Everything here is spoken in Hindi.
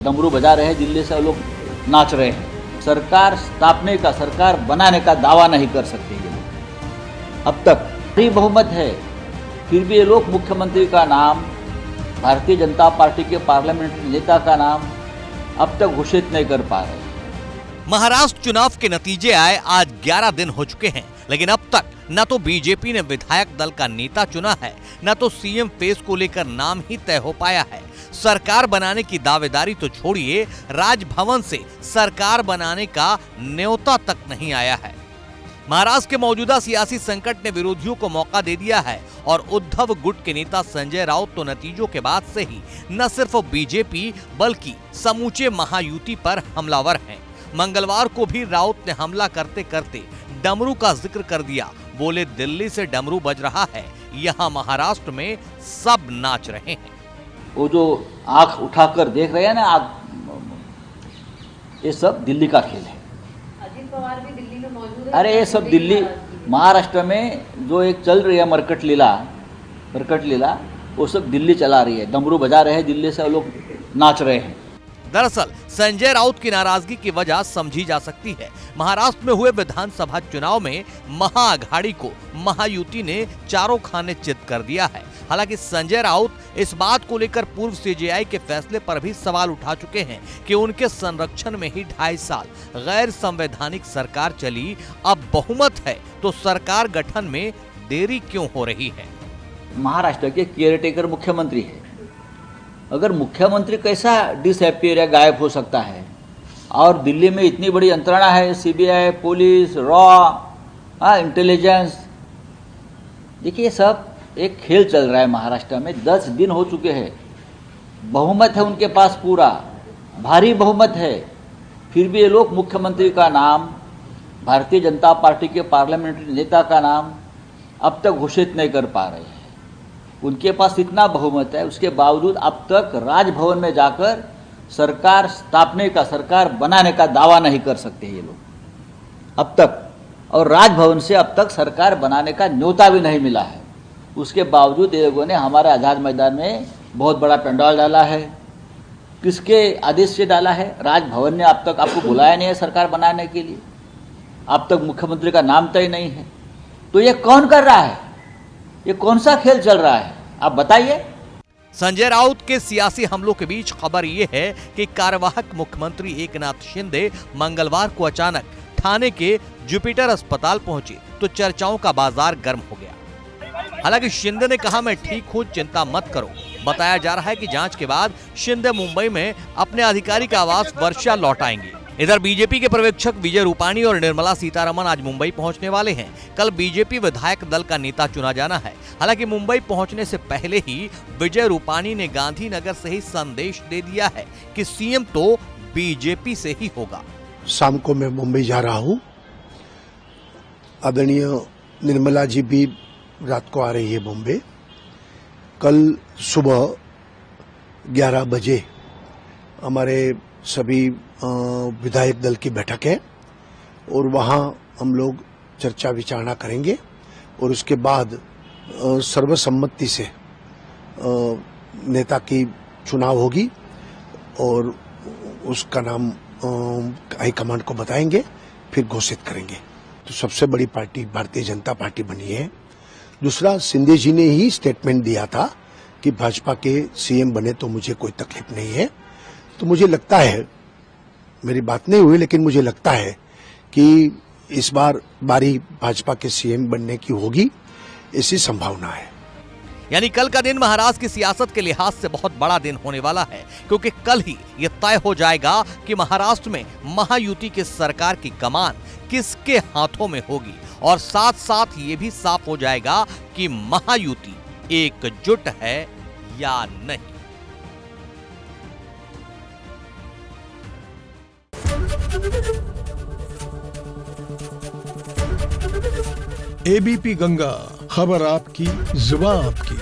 डमरू बजा रहे हैं, दिल्ली से लोग नाच रहे हैं। सरकार स्थापने का, सरकार बनाने का दावा नहीं कर सकते ये लोग। अब तक भारी बहुमत है, फिर भी ये लोग मुख्यमंत्री का नाम, भारतीय जनता पार्टी के पार्लियामेंट्री नेता का नाम अब तक घोषित नहीं कर पा रहे। महाराष्ट्र चुनाव के नतीजे आए आज 11 दिन हो चुके हैं, लेकिन अब तक न तो बीजेपी ने विधायक दल का नेता चुना है, न तो सीएम फेस को लेकर नाम ही तय हो पाया है। सरकार बनाने की दावेदारी तो छोड़िए, राजभवन से सरकार बनाने का न्योता तक नहीं आया है। महाराष्ट्र के मौजूदा सियासी संकट ने विरोधियों को मौका दे दिया है और उद्धव गुट के नेता संजय राउत तो नतीजों के बाद से ही न सिर्फ बीजेपी बल्कि समूचे महायुति पर हमलावर हैं। मंगलवार को भी राउत ने हमला करते करते डमरू का जिक्र कर दिया। बोले, दिल्ली से डमरू बज रहा है, यहाँ महाराष्ट्र में सब नाच रहे हैं। वो जो आंख उठाकर देख रहे हैं ना, ये सब दिल्ली का खेल है। अजित पवार भी दिल्ली में मौजूद है। अरे ये सब दिल्ली, महाराष्ट्र में जो एक चल रही है मरकट लीला, वो सब दिल्ली चला रही है। डमरू बजा रहे हैं, दिल्ली से लोग नाच रहे हैं। दरअसल संजय राउत की नाराजगी की वजह समझी जा सकती है। महाराष्ट्र में हुए विधानसभा चुनाव में महाअघाड़ी को महायुति ने चारों खाने चित कर दिया है। हालांकि संजय राउत इस बात को लेकर पूर्व सीजेआई के फैसले पर भी सवाल उठा चुके हैं कि उनके संरक्षण में ही 2.5 साल गैर संवैधानिक सरकार चली, अब बहुमत है तो सरकार गठन में देरी क्यों हो रही है। महाराष्ट्र के केयरटेकर मुख्यमंत्री है। अगर मुख्यमंत्री कैसा डिसअपियर या गायब हो सकता है, और दिल्ली में इतनी बड़ी यंत्रणा है, सीबीआई, पुलिस, रॉ, इंटेलिजेंस, देखिए सब एक खेल चल रहा है महाराष्ट्र में। 10 दिन हो चुके हैं, बहुमत है उनके पास, पूरा भारी बहुमत है, फिर भी ये लोग मुख्यमंत्री का नाम, भारतीय जनता पार्टी के पार्लियामेंट्री नेता का नाम अब तक घोषित नहीं कर पा रहे हैं। उनके पास इतना बहुमत है, उसके बावजूद अब तक राजभवन में जाकर सरकार स्थापने का, सरकार बनाने का दावा नहीं कर सकते ये लोग अब तक, और राजभवन से अब तक सरकार बनाने का न्योता भी नहीं मिला है। उसके बावजूद ये लोगों ने हमारे आज़ाद मैदान में बहुत बड़ा पंडाल डाला है। किसके आदेश से डाला है? राजभवन ने अब तक आपको बुलाया नहीं है सरकार बनाने के लिए, अब तक मुख्यमंत्री का नाम तय नहीं है। तो ये कौन कर रहा है? ये कौन सा खेल चल रहा है, आप बताइए। संजय राउत के सियासी हमलों के बीच खबर ये है कि कार्यवाहक मुख्यमंत्री एकनाथ शिंदे मंगलवार को अचानक ठाणे के जुपिटर अस्पताल पहुंचे तो चर्चाओं का बाजार गर्म हो गया। हालांकि शिंदे ने कहा, मैं ठीक हूं, चिंता मत करो। बताया जा रहा है कि जांच के बाद शिंदे मुंबई में अपने आधिकारिक आवास वर्षा लौट आएंगे। इधर बीजेपी के पर्यवेक्षक विजय रूपाणी और निर्मला सीतारमण आज मुंबई पहुंचने वाले हैं। कल बीजेपी विधायक दल का नेता चुना जाना है। हालांकि मुंबई पहुंचने से पहले ही विजय रूपाणी ने गांधीनगर से ही संदेश दे दिया है कि सीएम तो बीजेपी से ही होगा। शाम को मैं मुंबई जा रहा हूं। आदरणीय निर्मला जी भी रात को आ रही है मुंबई। कल सुबह 11 बजे हमारे सभी विधायक दल की बैठक है और वहां हम लोग चर्चा विचारणा करेंगे और उसके बाद सर्वसम्मति से नेता की चुनाव होगी और उसका नाम हाईकमांड को बताएंगे, फिर घोषित करेंगे। तो सबसे बड़ी पार्टी भारतीय जनता पार्टी बनी है। दूसरा, शिंदे जी ने ही स्टेटमेंट दिया था कि भाजपा के सीएम बने तो मुझे कोई तकलीफ नहीं है। तो मुझे लगता है, मेरी बात नहीं हुई लेकिन मुझे लगता है कि इस बार बारी भाजपा के सीएम बनने की होगी, ऐसी संभावना है। यानी कल का दिन महाराष्ट्र की सियासत के लिहाज से बहुत बड़ा दिन होने वाला है, क्योंकि कल ही ये तय हो जाएगा कि महाराष्ट्र में महायुति के सरकार की कमान किसके हाथों में होगी, और साथ साथ ये भी साफ हो जाएगा कि महायुति एकजुट है या नहीं। एबीपी गंगा, खबर आपकी, जुबान आपकी।